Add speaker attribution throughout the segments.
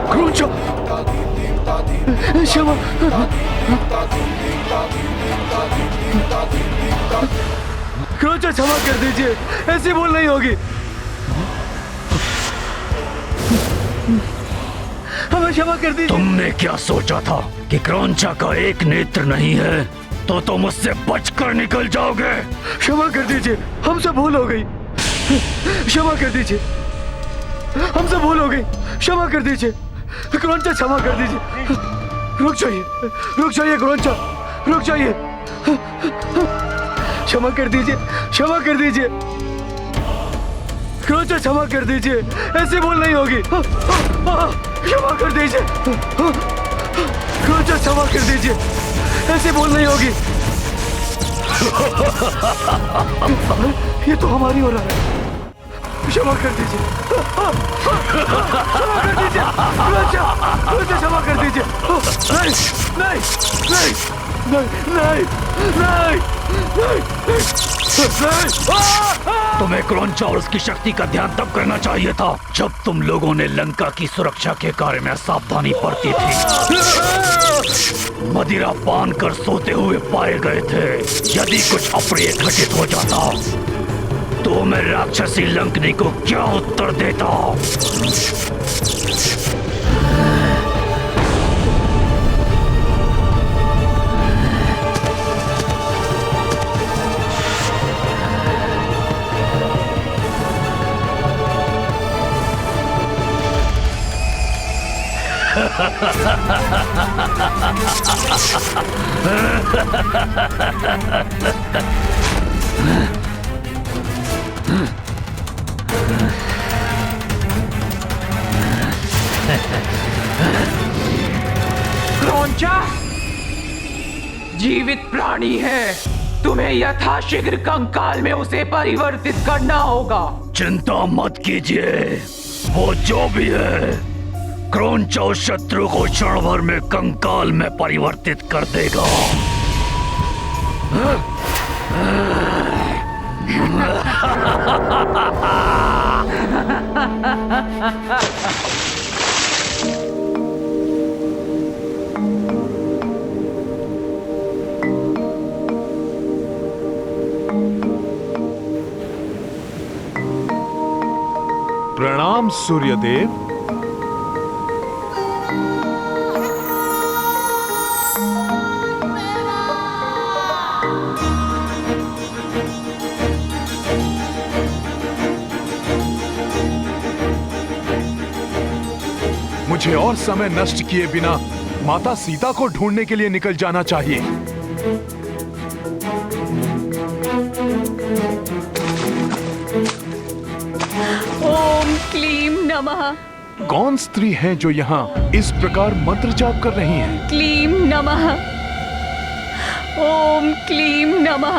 Speaker 1: क्रोंचा, क्षमा। क्रोंचा, क्षमा कर दीजिए, ऐसी भूल नहीं होगी। हमें क्षमा कर दीजिए।
Speaker 2: तुमने क्या सोचा था कि क्रोंचा का एक नेत्र नहीं है तो तुम उससे बचकर निकल जाओगे?
Speaker 1: क्षमा कर दीजिए, हमसे भूल हो गई। क्षमा कर दीजिए, हमसे भूल हो गई। क्षमा कर दीजिए क्रोंचा, क्षमा कर दीजिए। रुक जाइए क्रोंचा, रुक जाइए। क्षमा कर दीजिए, क्षमा कर दीजिए क्रोंचा, क्षमा कर दीजिए, ऐसी भूल नहीं होगी। क्षमा कर दीजिए क्रोंचा, क्षमा कर दीजिए, ऐसी भूल नहीं होगी। ये तो हमारी हो रहा है। क्षमा कर दीजिए, क्षमा कर दीजिए क्रोंचा, क्रोंचा, क्षमा कर दीजिए। नहीं नहीं नहीं नहीं नहीं नहीं नहीं।
Speaker 2: तुम्हें क्रोंचा और उसकी शक्ति का ध्यान तब करना चाहिए था जब तुम लोगों ने लंका की सुरक्षा के कार्य में सावधानी बरती थी। मदिरा पान कर सोते हुए पाए गए थे। यदि कुछ अप्रिय घटित हो जाता तो मैं राक्षसी लंकनी को क्या उत्तर देता?
Speaker 3: क्रोंचा जीवित प्राणी है, तुम्हें यथाशीघ्र कंकाल में उसे परिवर्तित करना होगा।
Speaker 2: चिंता मत कीजिए, वो जो भी है क्रोंचा उस शत्रु को क्षण भर में कंकाल में परिवर्तित कर देगा।
Speaker 4: प्रणाम सूर्यदेव। मुझे और समय नष्ट किए बिना माता सीता को ढूंढने के लिए निकल जाना चाहिए।
Speaker 5: ओम क्लीम नमः।
Speaker 4: कौन स्त्री हैं जो यहाँ इस प्रकार मंत्र जाप कर रही हैं?
Speaker 5: क्लीम नमः। ओम क्लीम नमः।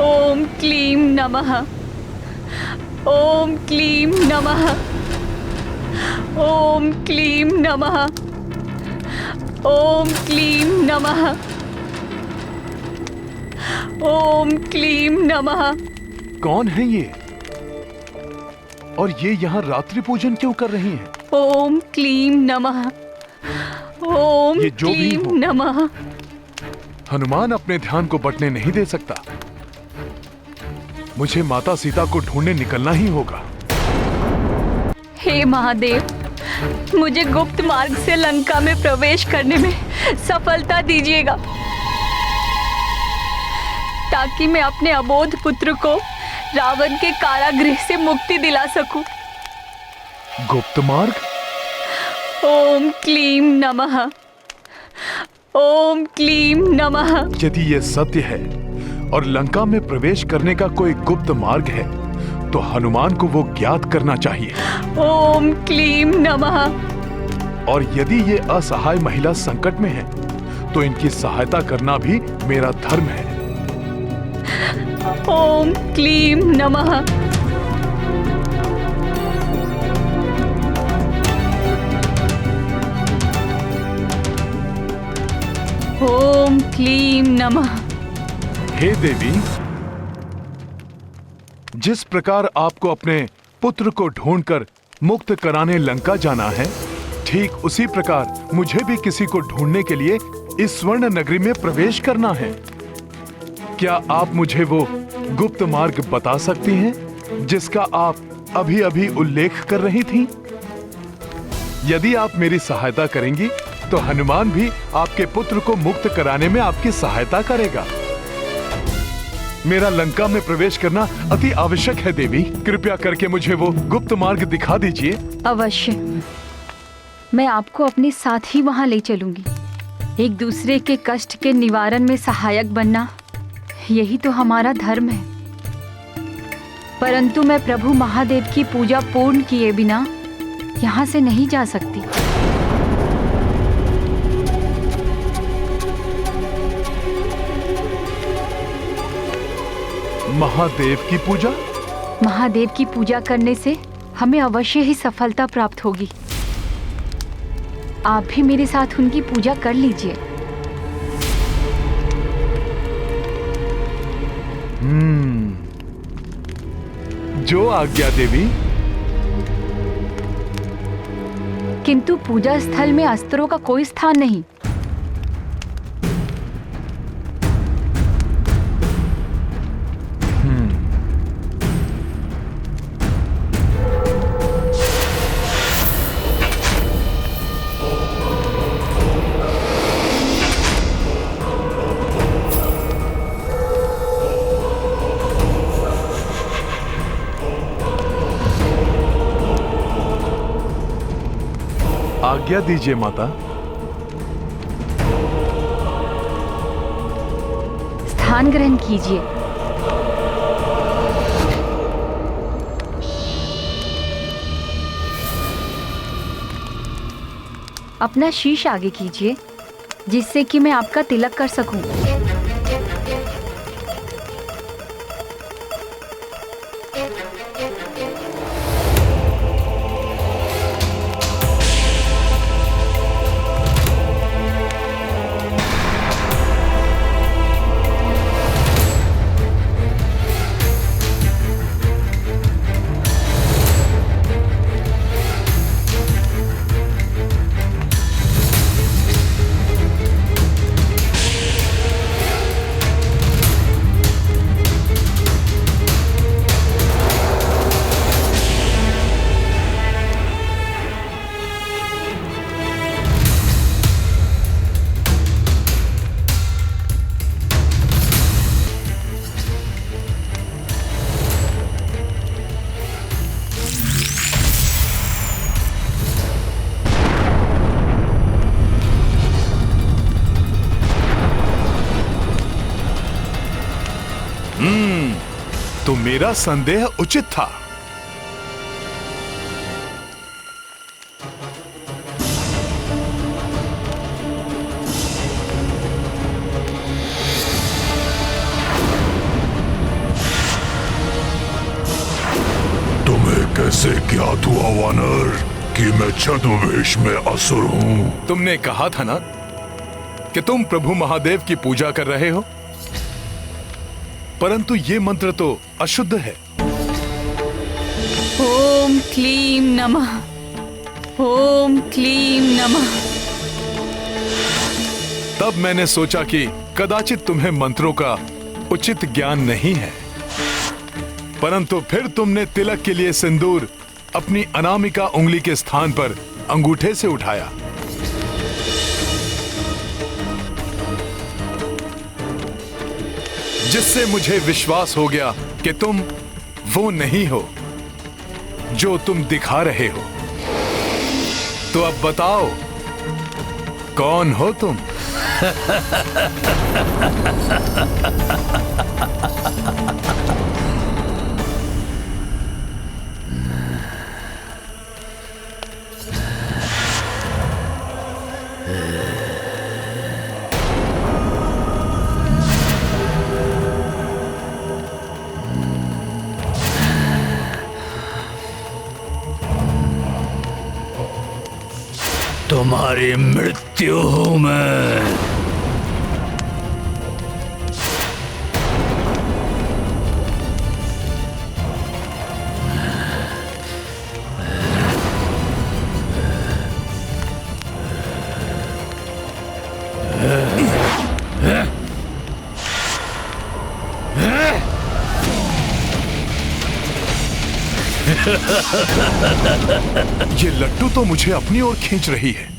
Speaker 5: ओम क्लीम नमः। ओम क्लीम नमः। ओम क्लीम नमः। ओम क्लीम नमः। ओम क्लीम नमः।
Speaker 4: कौन है ये? और ये यहाँ रात्रि पूजन क्यों कर रही हैं?
Speaker 5: ओम क्लीम नमः। ओम
Speaker 4: ये जो भी
Speaker 5: क्लीम
Speaker 4: हो।
Speaker 5: नमः।
Speaker 4: हनुमान अपने ध्यान को बंटने नहीं दे सकता। मुझे माता सीता को ढूंढने निकलना ही होगा।
Speaker 5: हे महादेव, मुझे गुप्त मार्ग से लंका में प्रवेश करने में सफलता दीजिएगा ताकि मैं अपने अबोध पुत्र को रावण के कारागृह से मुक्ति दिला सकूं।
Speaker 4: गुप्त मार्ग?
Speaker 5: ओम क्लीम नमः। ओम क्लीम नमः।
Speaker 4: यदि ये सत्य है और लंका में प्रवेश करने का कोई गुप्त मार्ग है तो हनुमान को वो ज्ञात करना चाहिए।
Speaker 5: ओम क्लीम नमः।
Speaker 4: और यदि ये असहाय महिला संकट में है तो इनकी सहायता करना भी मेरा धर्म है।
Speaker 5: ओम क्लीम नमः। ओम क्लीम नमः।
Speaker 4: हे देवी, जिस प्रकार आपको अपने पुत्र को ढूंढकर मुक्त कराने लंका जाना है, ठीक उसी प्रकार मुझे भी किसी को ढूंढने के लिए इस स्वर्ण नगरी में प्रवेश करना है। क्या आप मुझे वो गुप्त मार्ग बता सकती हैं जिसका आप अभी अभी उल्लेख कर रही थीं? यदि आप मेरी सहायता करेंगी तो हनुमान भी आपके पुत्र को मुक्त कराने में आपकी सहायता करेगा। मेरा लंका में प्रवेश करना अति आवश्यक है देवी। कृपया करके मुझे वो गुप्त मार्ग दिखा दीजिए।
Speaker 5: अवश्य, मैं आपको अपने साथ ही वहां ले चलूंगी। एक दूसरे के कष्ट के निवारण में सहायक बनना, यही तो हमारा धर्म है। परंतु मैं प्रभु महादेव की पूजा पूर्ण किए बिना यहाँ से नहीं जा सकती।
Speaker 4: महादेव की पूजा?
Speaker 5: महादेव की पूजा करने से हमें अवश्य ही सफलता प्राप्त होगी। आप भी मेरे साथ उनकी पूजा कर लीजिए।
Speaker 4: जो आज्ञा देवी।
Speaker 5: किंतु पूजा स्थल में अस्त्रों का कोई स्थान नहीं।
Speaker 4: आज्ञा दीजिए माता।
Speaker 5: स्थान ग्रहण कीजिए। अपना शीश आगे कीजिए, जिससे कि मैं आपका तिलक कर सकूं।
Speaker 4: तो मेरा संदेह उचित था।
Speaker 6: तुम्हें कैसे ज्ञात हुआ वानर कि मैं छद्मवेश में असुर हूँ?
Speaker 4: तुमने कहा था ना कि तुम प्रभु महादेव की पूजा कर रहे हो, परंतु ये मंत्र तो अशुद्ध है।
Speaker 5: ओम क्लीम नमः। ओम क्लीम नमः।
Speaker 4: तब मैंने सोचा कि कदाचित तुम्हें मंत्रों का उचित ज्ञान नहीं है, परंतु फिर तुमने तिलक के लिए सिंदूर अपनी अनामिका उंगली के स्थान पर अंगूठे से उठाया। जिससे मुझे विश्वास हो गया कि तुम वो नहीं हो जो तुम दिखा रहे हो। तो अब बताओ, कौन हो तुम?
Speaker 2: तुम्हारी मृत्यु हूं मैं।
Speaker 4: ये लट्टू तो मुझे अपनी ओर खींच रही है।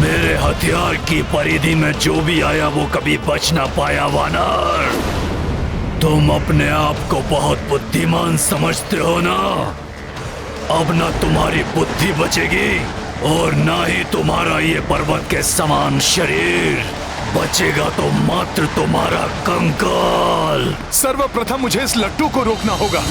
Speaker 2: मेरे हथियार की परिधि में जो भी आया वो कभी बच ना पाया वानर। तुम अपने आप को बहुत बुद्धिमान समझते हो ना? अब ना तुम्हारी बुद्धि बचेगी और ना ही तुम्हारा ये पर्वत के समान शरीर बचेगा, तो मात्र तुम्हारा कंकाल।
Speaker 4: सर्वप्रथम मुझे इस लट्टू को रोकना होगा।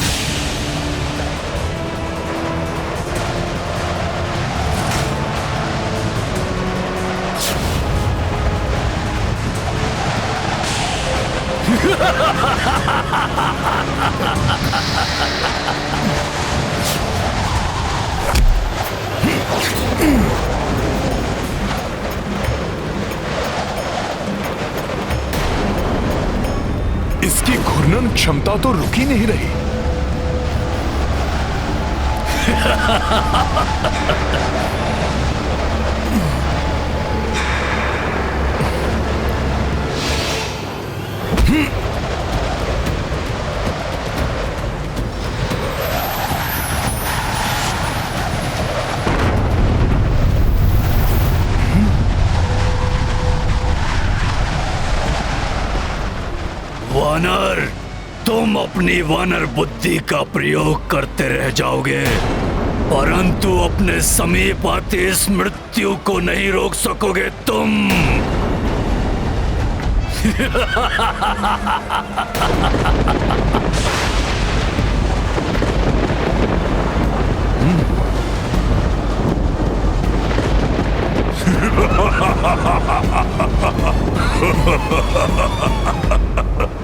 Speaker 4: इसकी घूर्णन क्षमता तो रुक ही नहीं रही।
Speaker 2: वानर, तुम अपनी वानर बुद्धि का प्रयोग करते रह जाओगे, परंतु अपने समीप आते इस मृत्यु को नहीं रोक सकोगे तुम।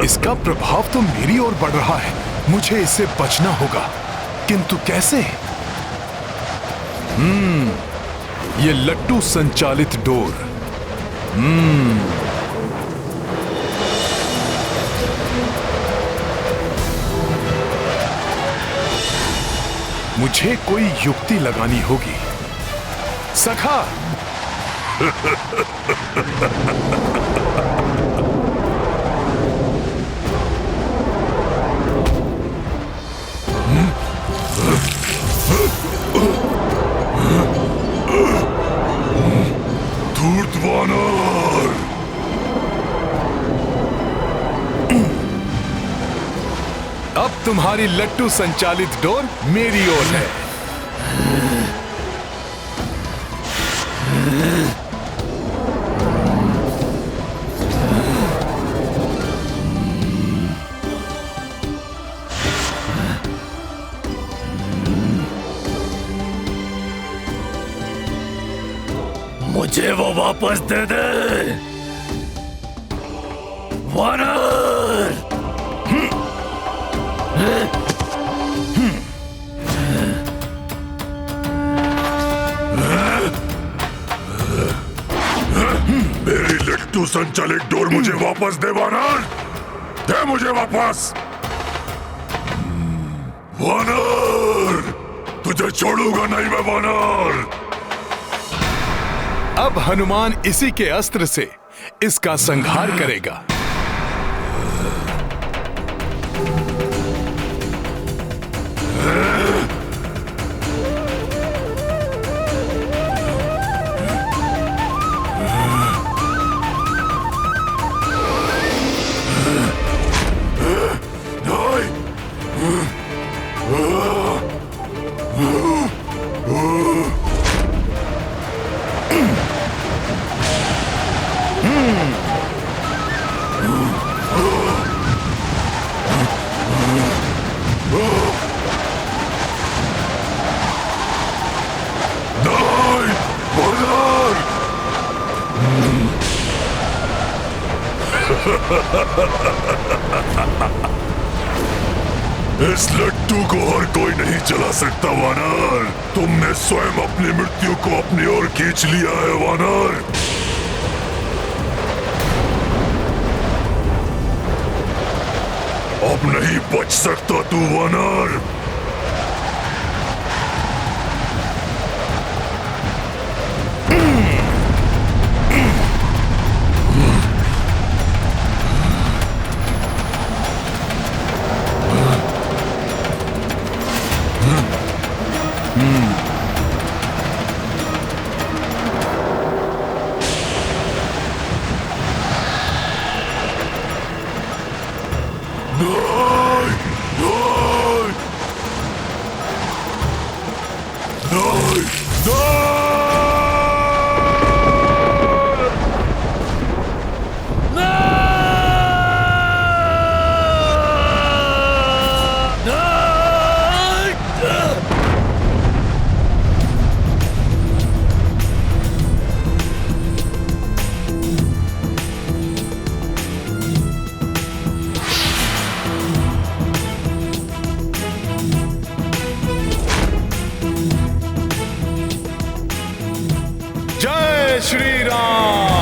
Speaker 4: इसका प्रभाव तो मेरी ओर बढ़ रहा है। मुझे इससे बचना होगा, किंतु कैसे? ये लट्टू संचालित डोर। मुझे कोई युक्ति लगानी होगी। सखा,
Speaker 6: धूर्त वानर,
Speaker 4: अब तुम्हारी लट्टू संचालित डोर मेरी ओर है।
Speaker 2: मुझे वो वापस दे दे, वानर।
Speaker 6: मेरी लट्टू संचालित डोर मुझे वापस दे वानर, दे मुझे वापस। वानर, तुझे छोड़ूंगा नहीं मैं वानर।
Speaker 4: अब हनुमान इसी के अस्त्र से इसका संहार करेगा।
Speaker 6: इस लट्टू को हर कोई नहीं चला सकता वानर। तुमने स्वयं अपनी मृत्यु को अपनी ओर खींच लिया है वानर। अब नहीं बच सकता तू वानर।
Speaker 4: जय श्री राम।